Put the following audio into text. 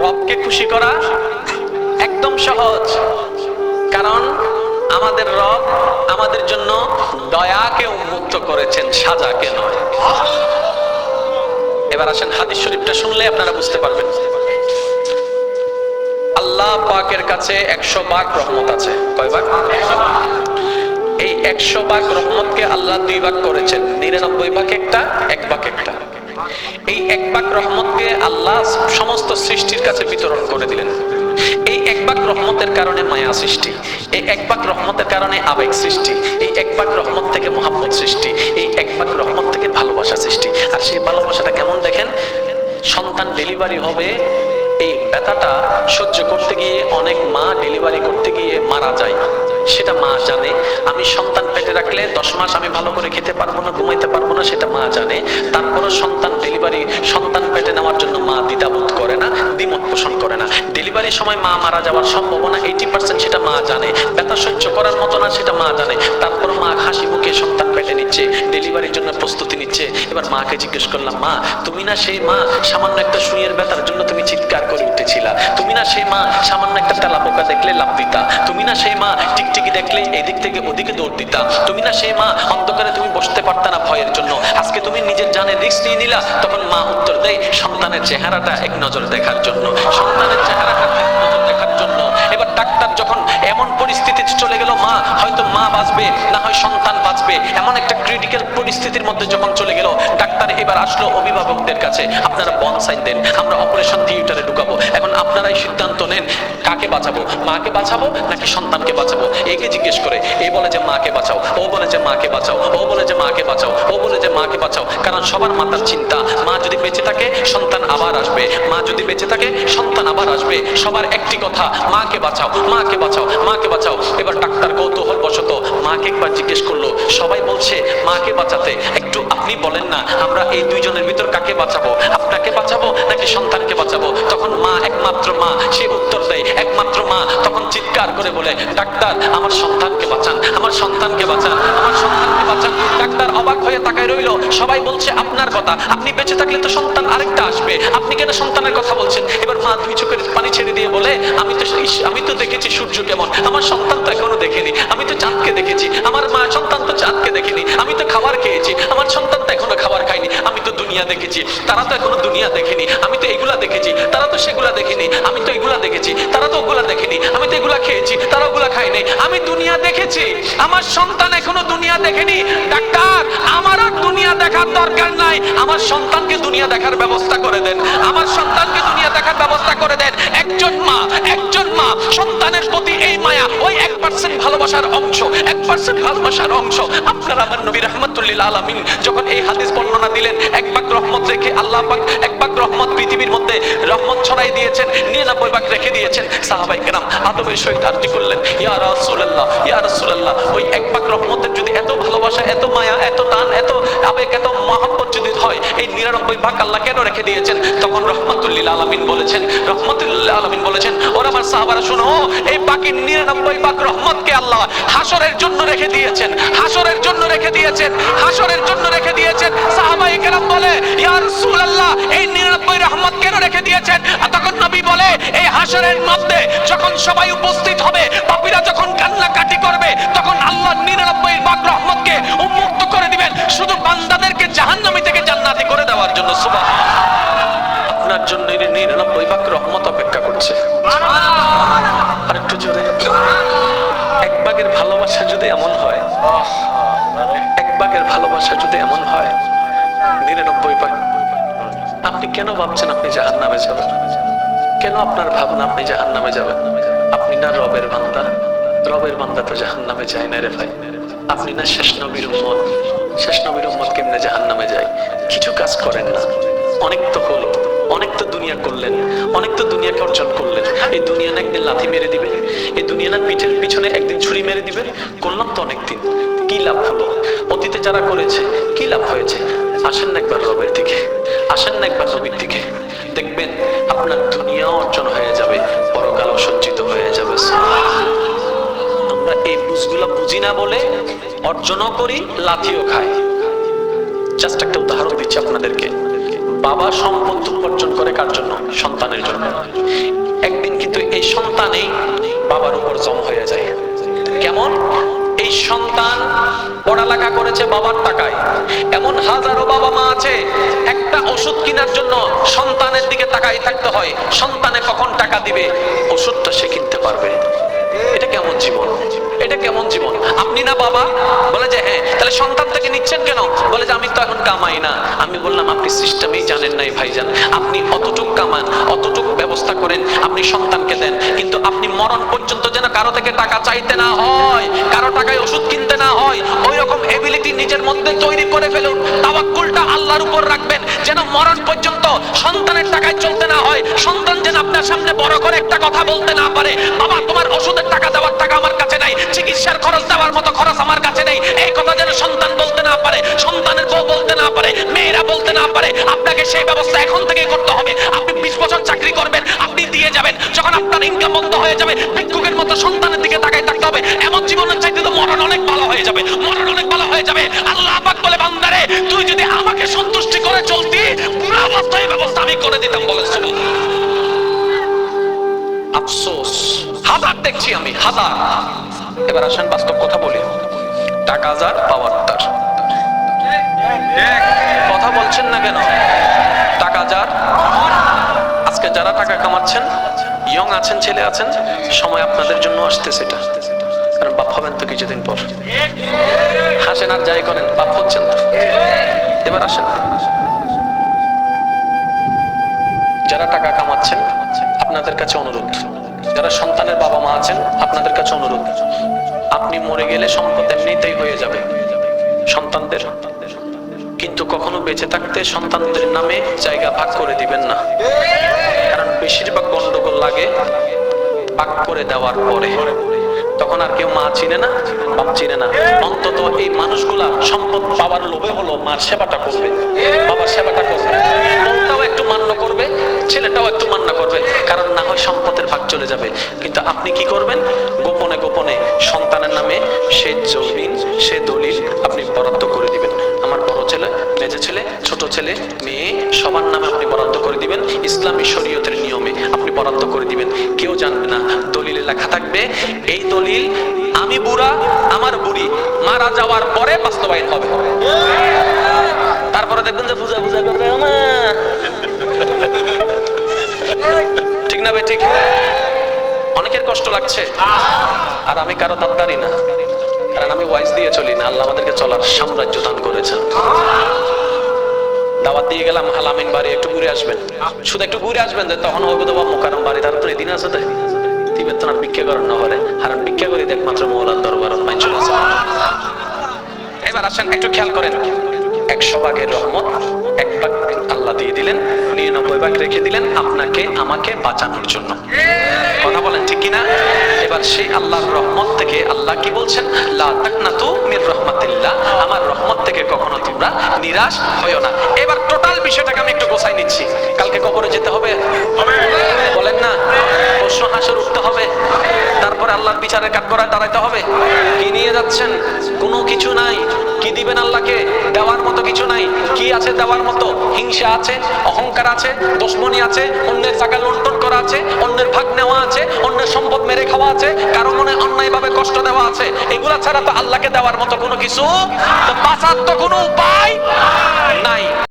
রবকে খুশি করা একদম সহজ, কারণ আমাদের রব আমাদের জন্য দয়াকে উন্মুক্ত করেছেন, সাজাকে নয়। এবার আসেন হাদিস শরীফটা শুনলে আপনারা বুঝতে পারবেন। আল্লাহ পাকের কাছে 100 ভাগ রহমত আছে। কয় ভাগ? এই 100 ভাগ রহমতকে আল্লাহ 2 ভাগ করেছেন, 99 ভাগ একটা, 1 ভাগ একটা। এই 1 ভাগ রহমতকে আল্লাহ সমস্ত সৃষ্টির কাছে বিতরণ করে দিলেন। এই 1 ভাগ রহমতের কারণে মায়া সৃষ্টি, এই 1 ভাগ রহমতের কারণে আবেগ সৃষ্টি, এই 1 ভাগ রহমত থেকে মোহাব্বত সৃষ্টি, এই 1 ভাগ রহমত থেকে ভালোবাসা সৃষ্টি। আর সেই ভালোবাসাটা কেমন দেখেন, সন্তান ডেলিভারি হবে, এই ব্যথাটা সহ্য করতে গিয়ে অনেক মা ডেলিভারি করতে গিয়ে মারা যায়, সেটা মা জানে। আমি সন্তান পেটে রাখলে 10 মাস আমি ভালো করে খেতে পারবো না, ঘুমাইতে পারবো না, সেটা মা জানে। তারপরও সন্তান পেটে নেওয়ার জন্য মা দ্বিধাবোধ করে না, দ্বিমত পোষণ করে না। ডেলিভারির সময় মা মারা যাওয়ার সম্ভাবনা 80% সেটা মা জানে। ব্যথা সহ্য করার মতো না, সেটা মা জানে। তারপর মা হাসি মুখে সন্তান পেটে নিচ্ছে, ডেলিভারির জন্য প্রস্তুতি নিচ্ছে। এবার মাকে জিজ্ঞেস করলাম, মা তুমি না সেই মা সামান্য একটা সুইয়ের ব্যথার জন্য তুমি চিৎকার করে উঠেছিলা? তুমি না সেই মা সামান্য একটা তেলাপোকা দেখলে লাফ দিতা? তুমি না সেই মা টিকটিকি দেখলে এদিক থেকে ওদিকে দৌড় দিতা? তুমি না সেই মা অন্ধকারে তুমি বসতে পারতা না ভয়ের জন্য? আজকে তুমি নিজের জানের রিস্ক নিয়ে নিলা। তখন মা উত্তর দেয়, সন্তানের চেহারাটা এক নজর দেখার জন্য, সন্তানের চেহারাটা এক নজর দেখার জন্য। এবার ডাক্তার যখন এমন পরিস্থিতিতে চলে গেল, মা হয়তো মা বাঁচবে না হয় সন্তান বাঁচবে, এমন একটা ক্রিটিক্যাল পরিস্থিতির মধ্যে যখন চলে গেল, ডাক্তার এবার আসলো অভিভাবকদের কাছে, আপনারা বন সাইন দেন, আমরা অপারেশন থিয়েটারে ঢুকাবো। এখন আপনারাই সিদ্ধান্ত নেন, কাকে বাঁচাবো, মাকে বাঁচাবো নাকি সন্তানকে বাঁচাবো? একে জিজ্ঞেস করে এ বলে যে মাকে বাঁচাও, ও বলে যে মাকে বাঁচাও, ও বলে যে মাকে বাঁচাও, ও বলে যে মাকে বাঁচাও। কারণ সবার মাথার চিন্তা, মা যদি বেঁচে থাকে সন্তান আবার আসবে, মা যদি বেঁচে থাকে সন্তান আবার আসবে। সবার একটি কথা, মাকে বাঁচাও, মাকে বাঁচাও, মাকে বাঁচাও। এবার ডাক্তার কৌতূহল বশত মাকে একবার জিজ্ঞেস করলো, সবাই বলছে মাকে বাঁচাতে, একটু আপনি বলেন না আমরা এই দুইজনের ভিতর কাকে বাঁচাবো, আপনাকে বাঁচাবো নাকি সন্তানকে বাঁচাবো? তখন মা, একমাত্র মা, সে উত্তর দেয়, একমাত্র মা তখন চিৎকার করে বলে, ডাক্তার আমার সন্তানকে বাঁচান, আমার সন্তানকে বাঁচান, আমার সন্তানকে বাঁচান। ডাক্তার অবাক হয়ে তাকায় রইল। সবাই বলছে আপনার কথা, আপনি বেঁচে থাকলে তো সন্তান আরেকটা আসবে, আপনি কেন সন্তানের কথা বলছেন? এবার মা 2 চোখের পানি ছেড়ে দিয়ে বলে, আমি তো দেখেছি সূর্য কেমন, আমার সন্তান তো এখনো দেখেনি। আমি তো চাঁদকে দেখেছি, আমার মা সন্তান তো চাঁদকে দেখেনি। আমি তো খাবার খেয়েছি, আমার সন্তান তো এখনো খাবার খায়নি। আমি তো দুনিয়া দেখেছি, তারা তো এখনো দুনিয়া দেখেনি। আমি তো এগুলা দেখেছি, তারা তো সেগুলা দেখেনি। আমি তো এগুলা দেখেছি, তারা তো ওগুলা দেখেনি। আমি তো এগুলা খেয়েছি, তারা ওগুলা খায়নি। আমি দুনিয়া দেখেছি, আমার সন্তান এখনো দুনিয়া দেখেনি। ডাক্তার আমার আর দুনিয়া দেখার দরকার নাই, আমার সন্তানকে দুনিয়া দেখার ব্যবস্থা করে দেন, আমার সন্তানকে দুনিয়া দেখার ব্যবস্থা করে দেন। একজন মা সন্তানের প্রতি এই মায়া, ওই 1% ভালোবাসার অংশ, 1% ভালোবাসার অংশ। আপনার আমার নবী রাহমাতুল্লিল আলামিন যখন এই হাদিস বর্ণনা দিলেন, 1 ভাগ রহমত রেখে আল্লাহ পাক 1 ভাগ রহমত পৃথিবীর মধ্যে রহমত ছড়াই দিয়েছেন, 99 ভাগ রেখে দিয়েছেন। সাহাবায়ে কেরাম আদবের সহিত আরজি করলেন, ইয়া রাসূলুল্লাহ, ইয়া রাসূলুল্লাহ, ওই 1 ভাগ রহমতের যদি এত ভালোবাসা, এত মায়া, এত টান, এত আবেগ, এত মহব্বত যদি হয়, এই 99 ভাগ আল্লাহ কেন রেখে দিয়েছেন? তখন রহমাতুল্লিল আলামিন বলেছেন, ওরা আমার সাহাবারা শুনো, এই বাকি 99 ভাগ রহমতকে আল্লাহ হাসরের জন্য রেখে দিয়েছেন, হাসরের জন্য রেখে দিয়েছেন, হাসরের জন্য রেখে দিয়েছেন। সাহাবায়ে কেরাম বলে, ইয়া রাসূলুল্লাহ, এই 99 রহমত কেন রেখে দিয়েছেন? আর তখন নবী বলে, এই হাসরের মধ্যে যখন সবাই উপস্থিত হবে, পাপীরা যখন কান্নাকাটি করবে, তখন আল্লাহ 99 ভাগ রহমতকে উন্মুক্ত করে দিবেন শুধু বান্দাদেরকে জাহান্নামী থেকে জান্নাতি করে দেওয়ার জন্য। সুবহানাল্লাহ, আপনার জন্য 99 ভাগ রহমত অপেক্ষা করছে। আরেকটু জোরে, 1 ভাগের ভালোবাসা যদি এমন হয়, 1 ভাগের ভালোবাসা যদি এমন হয়, 99 ভাগ, আপনি কেন ভাবছেন আপনি জাহান্নামে যাবেন? কেন আপনার ভাবনা আপনি জাহান্নামে যাবেন? আপনি না রবের বান্দা? রবের বান্দা তো জাহান্নামে যায় না রে ভাই। আপনি না শেষ নবীর উম্মত? শেষ নবীর উম্মত কেমনে জাহান্নামে যায়? কিছু কাজ করেন না, অনেক তো হলো, অনেক তো দুনিয়া করলেন, অনেক তো দুনিয়াকে অর্জন করলেন। এই দুনিয়া না একদিন লাথি মেরে দিবে, এই দুনিয়া না পিঠের পিছনে একদিন ছুরি মেরে দিবে। করলাম তো অনেকদিন, কি লাভ হলো? অতীতে যারা করেছে কি লাভ হয়েছে? আসেন না একবার রবের দিকে, আসেন না একবার নবীর দিকে, দেখবেন আপনার দুনিয়াও অর্জন হয়ে যাবে, পরকালও সজ্জিত হয়ে যাবে। আমরা এই বুঝগুলা বুঝি না বলে অর্জনও করি, লাথিও খাই। জাস্ট একটা উদাহরণ দিচ্ছি আপনাদেরকে। বাবা সম্পদ উপার্জন করে কার জন্য? সন্তানের জন্য। সন্তানেই বাবার উপর জম হয়ে যায়। কেমন? এই সন্তান পড়ালেখা করেছে বাবার টাকায়। এমন হাজারো বাবা মা আছে, একটা ওষুধ কেনার জন্য সন্তানের দিকে তাকাই থাকতে হয়, সন্তানে কখন টাকা দিবে ওষুধটা সে কিনতে পারবে। এটা কেমন জীবন? এটা কেমন জীবন? আপনি না বাবা? বলে যে হ্যাঁ। তাহলে সন্তান থেকে নিচ্ছেন কেন? বলে যে আমি তো এখন কামাই না। আমি বললাম আপনি সিস্টেমেই জানেন নাই ভাইজান। আপনি অতটুক কামান, অতটুক ব্যবস্থা করেন, আপনি সন্তানকে দেন, কিন্তু আপনি মরণ পর্যন্ত যেন কারো থেকে টাকা চাইতে না হয়, কারো টাকায় ওষুধ কিনতে না হয়, ওই রকম এবিলিটি নিজের মধ্যে তৈরি করে ফেলুন। তাওয়াক্কুলটা আল্লাহর উপর রাখবেন, যেন মরণ পর্যন্ত সন্তানের টাকায় চলতে না হয়। সন্তান যেন আপনার সামনে বড় করে একটা কথা বলতে না পারে, বাবা তোমার ওষুধের টাকা দেওয়ার টাকা আমার কাছে নাই, চিকিৎসার খরচ দেওয়ার মতো খরচ আমার কাছে নেই, এই কথা যেন সন্তান বলতে না পারে, সন্তানের বউ বলতে না পারে, মেয়েরা বলতে না পারে। আপনাকে সেই ব্যবস্থা এখন থেকে করতে হবে। আপনি 20 বছর চাকরি করবেন, আপনি দিয়ে যাবেন, যখন আপনার ইনকাম বন্ধ হয়ে যাবে ভিক্ষুকের মতো সন্তানের দিকে তাকাই থাকতে হবে। এমন জীবনের চাইতে তো মরণ অনেক ভালো হয়ে যাবে, মরণ অনেক ভালো হয়ে যাবে। আল্লাহ পাক বলে বান্দারে তুই যদি আমাকে সন্তুষ্টি করে চলতি, পুরো অবস্থায় ব্যবস্থা আমি করে দিতাম। বলে সুবহানাল্লাহ। আফসোস হাজার দেখছি আমি, হাজার। এবার আসেন বাস্তব কথা বলি। টাকা যার পাওয়ার তার। কথা বলছেন না কেন? টাকা যার। আজকে যারা টাকা কামাচ্ছেন, ইয়ং আছেন, ছেলে আছেন, সময় আপনাদের জন্য আসতেছে এটা, কারণ বাপ হবেন তো কিছুদিন পর। হাসেন আর যাই করেন, বাপ হচ্ছেন তো। এবার আসেন, যারা টাকা কামাচ্ছেন আপনাদের কাছে অনুরোধ, যারা সন্তানের বাবা মা আছেন আপনাদের কাছে অনুরোধ, আপনি মরে গেলে সম্পদ এমনিতেই হয়ে যাবে সন্তানদের, কিন্তু কখনো বেঁচে থাকতে সন্তানদের নামে জায়গা ভাগ করে দিবেন না। কারণ বেশিরভাগ গন্ডগোল লাগে ভাগ করে দেওয়ার পরে। তখন আর কেউ মা চিনে না, বাপ চিনে না। অন্তত এই মানুষগুলা সম্পদ পাওয়ার লোভে হলো মার সেবাটা করবে, বাবার সেবাটা করবে, মনটাও একটু মান্য করবে, ছেলেটাও একটু মান্য করবে, কারণ না হয় সম্পদের ভাগ চলে যাবে। কিন্তু আপনি কি করবেন? গোপনে গোপনে সন্তানের নামে সে জমিন, সে দলিল আপনি বরাদ্দ করে দিবেন। আমার বড় ছেলে, মেজে ছেলে, ছোট ছেলে, মেয়ে সবার নামে আপনি বরাদ্দ করে দিবেন। ইসলামী শরীয়তের নিয়মে আপনি বরাদ্দ করে দিবেন। কেউ জানবে না, দলিলে লেখা থাকবে এই দলিল আমি বুড়া, আমার বুড়ি মারা যাওয়ার পরে বাস্তবায়ন হবে। তারপরে দেখবেন যে পূজা পূজা করবে না, ঠিক না ভাই? ঠিক। অনেকের কষ্ট লাগছে, আর আমি কারো দাবদারি না, কারণ আমি ওয়াইজ দিয়ে চলি না। আল্লাহ আমাদেরকে চলার সাম্রাজ্য দান করেছেন। দাওয়াত দিয়ে গেলাম আলামিন বাড়ি, একটু ঘুরে আসবেন, শুধু একটু ঘুরে আসবেন, যে তখন হইব তো মুকাররম বাড়ি, তার তো এদিন আছে তাই দিবেন তো না, ভিক্ষা করেন না হলে, আর ভিক্ষা করি একমাত্র মওলার দরবারত মাই চলে আসে। এবার আসেন একটু খেয়াল করেন, 100 ভাগের রহমত 1 ভাগ আল্লাহ দিয়ে দিলেন, 99 ভাগ রেখে দিলেন আপনাকে আমাকে বাঁচানোর জন্য। কথা বলেন ঠিক কিনা? এবার সেই আল্লাহর রহমত থেকে আল্লাহ কি বলছেন? লা তাকনাতু মির রাহমাতিল্লাহ, আমার রহমত থেকে কখনো তোমরা নিরাশ হয়ো না। এবার টোটাল বিষয়টাকে আমি একটু গোছাই নিচ্ছি। কালকে কবরে যেতে হবে, বলেন না? প্রশ্ন হাসর উঠতে হবে, তারপরে আল্লাহর বিচারের কাঠগড়ায় দাঁড়াইতে হবে। কি নিয়ে যাচ্ছেন? কোনো কিছু নাই। কি দিবেন আল্লাহকে? দেওয়ার মতো কিছু নাই। কি আছে দেওয়ার মতো? হিংসা আছে, অহংকার আছে, দুশমনি আছে, অন্যের জায়গা লুণ্ঠন করা আছে, অন্যের ভাগ নেওয়া আছে, অন্যের সম্পদ মেরে খাওয়া আছে, কারো মনে অন্যায় ভাবে কষ্ট দেওয়া আছে। এগুলা ছাড়া তো আল্লাহকে দেওয়ার মতো কোনো কিছু, তো বাঁচার তো কোনো উপায় নাই।